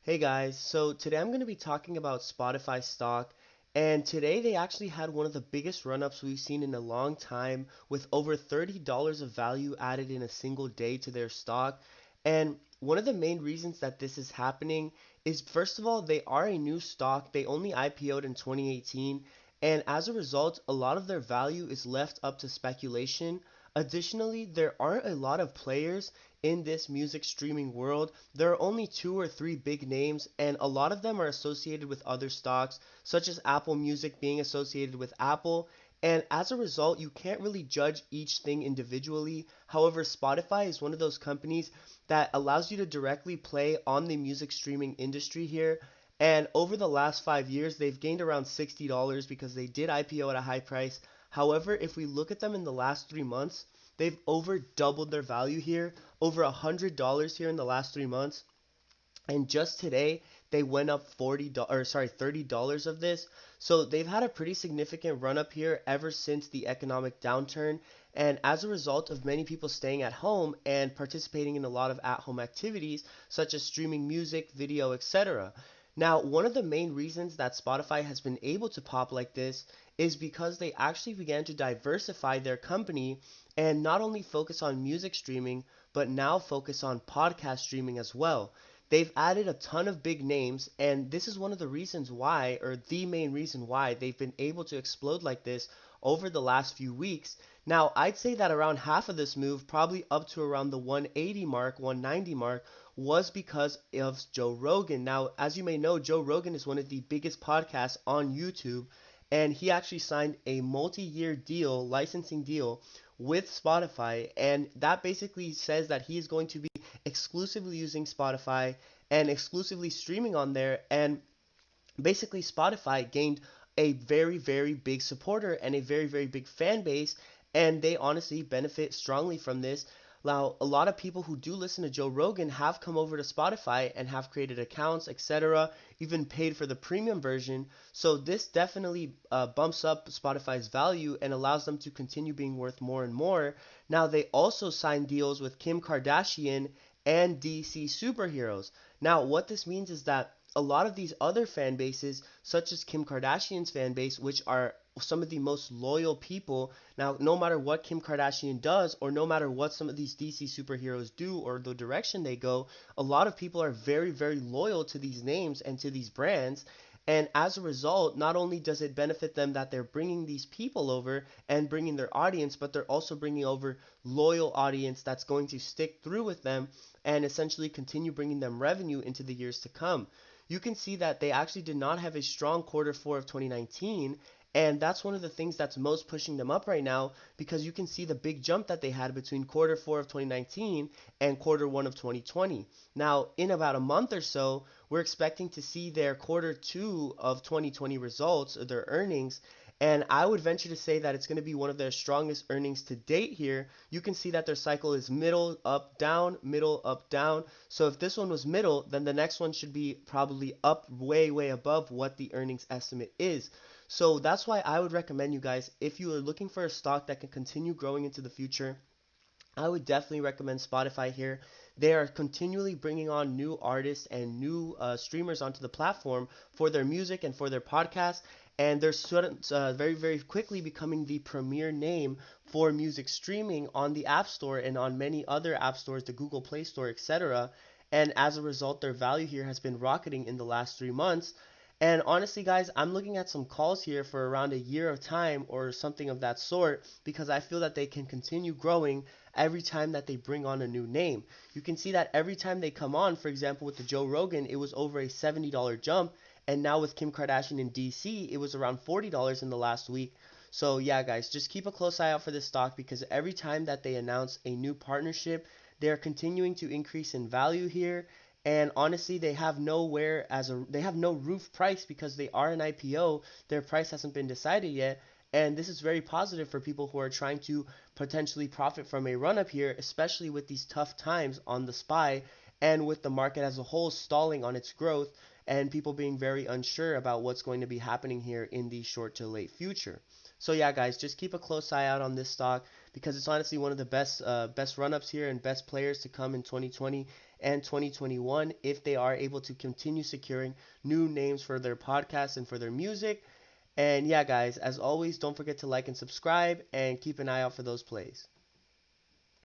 Hey guys, so today I'm going to be talking about Spotify stock, and today they actually had one of the biggest run-ups we've seen in a long time, with over $30 of value added in a single day to their stock. And one of the main reasons that this is happening is, first of all, they are a new stock. They only IPO'd in 2018, and as a result, a lot of their value is left up to speculation. Additionally, there aren't a lot of players in this music streaming world. There are only two or three big names, and a lot of them are associated with other stocks, such as Apple Music being associated with Apple. And as a result, you can't really judge each thing individually. However, Spotify is one of those companies that allows you to directly play on the music streaming industry here. And over the last 5 years, they've gained around $60 because they did IPO at a high price. However, if we look at them in the last 3 months, they've over doubled their value here, over $100 here in the last 3 months. And just today, they went up $30 of this. So they've had a pretty significant run up here ever since the economic downturn. And as a result of many people staying at home and participating in a lot of at home activities, such as streaming music, video, etc. Now, one of the main reasons that Spotify has been able to pop like this is because they actually began to diversify their company and not only focus on music streaming, but now focus on podcast streaming as well. They've added a ton of big names, and this is one of the reasons why, or the main reason why, they've been able to explode like this over the last few weeks. Now, I'd say that around half of this move, probably up to around the 180 mark, 190 mark, was because of Joe Rogan. Now, as you may know, Joe Rogan is one of the biggest podcasts on YouTube, and he actually signed a multi-year deal, licensing deal with Spotify, and that basically says that he is going to be exclusively using Spotify and exclusively streaming on there. And basically, Spotify gained a very, very big supporter and a very, very big fan base, and they honestly benefit strongly from this. Now, a lot of people who do listen to Joe Rogan have come over to Spotify and have created accounts, etc., even paid for the premium version. So, this definitely bumps up Spotify's value and allows them to continue being worth more and more. Now, they also signed deals with Kim Kardashian and DC superheroes. Now, what this means is that a lot of these other fan bases, such as Kim Kardashian's fan base, which are some of the most loyal people. Now, no matter what Kim Kardashian does, or no matter what some of these DC superheroes do, or the direction they go, a lot of people are very, very loyal to these names and to these brands. And as a result, not only does it benefit them that they're bringing these people over and bringing their audience, but they're also bringing over loyal audience that's going to stick through with them and essentially continue bringing them revenue into the years to come. You can see that they actually did not have a strong quarter four of 2019. And that's one of the things that's most pushing them up right now because you can see the big jump that they had between quarter four of 2019 and quarter one of 2020. Now, in about a month or so, we're expecting to see their quarter two of 2020 results, or their earnings. And I would venture to say that it's going to be one of their strongest earnings to date here. You can see that their cycle is middle, up, down, middle, up, down. So if this one was middle, then the next one should be probably up way, way above what the earnings estimate is. So that's why I would recommend you guys, if you are looking for a stock that can continue growing into the future, I would definitely recommend Spotify here. They are continually bringing on new artists and new streamers onto the platform for their music and for their podcast, and they're very, very quickly becoming the premier name for music streaming on the App Store and on many other app stores, the Google Play Store, etc. And as a result, their value here has been rocketing in the last 3 months. And honestly, guys, I'm looking at some calls here for around a year of time or something of that sort because I feel that they can continue growing every time that they bring on a new name. You can see that every time they come on, for example, with the Joe Rogan, it was over a $70 jump. And now with Kim Kardashian in DC, it was around $40 in the last week. So, yeah, guys, just keep a close eye out for this stock because every time that they announce a new partnership, they are continuing to increase in value here. And honestly, they have no roof price because they are an IPO. Their price hasn't been decided yet. And this is very positive for people who are trying to potentially profit from a run up here, especially with these tough times on the SPY and with the market as a whole stalling on its growth and people being very unsure about what's going to be happening here in the short to late future. So yeah, guys, just keep a close eye out on this stock because it's honestly one of the best run ups here and best players to come in 2020. and 2021 if they are able to continue securing new names for their podcasts and for their music. And yeah, guys, as always, don't forget to like and subscribe and keep an eye out for those plays.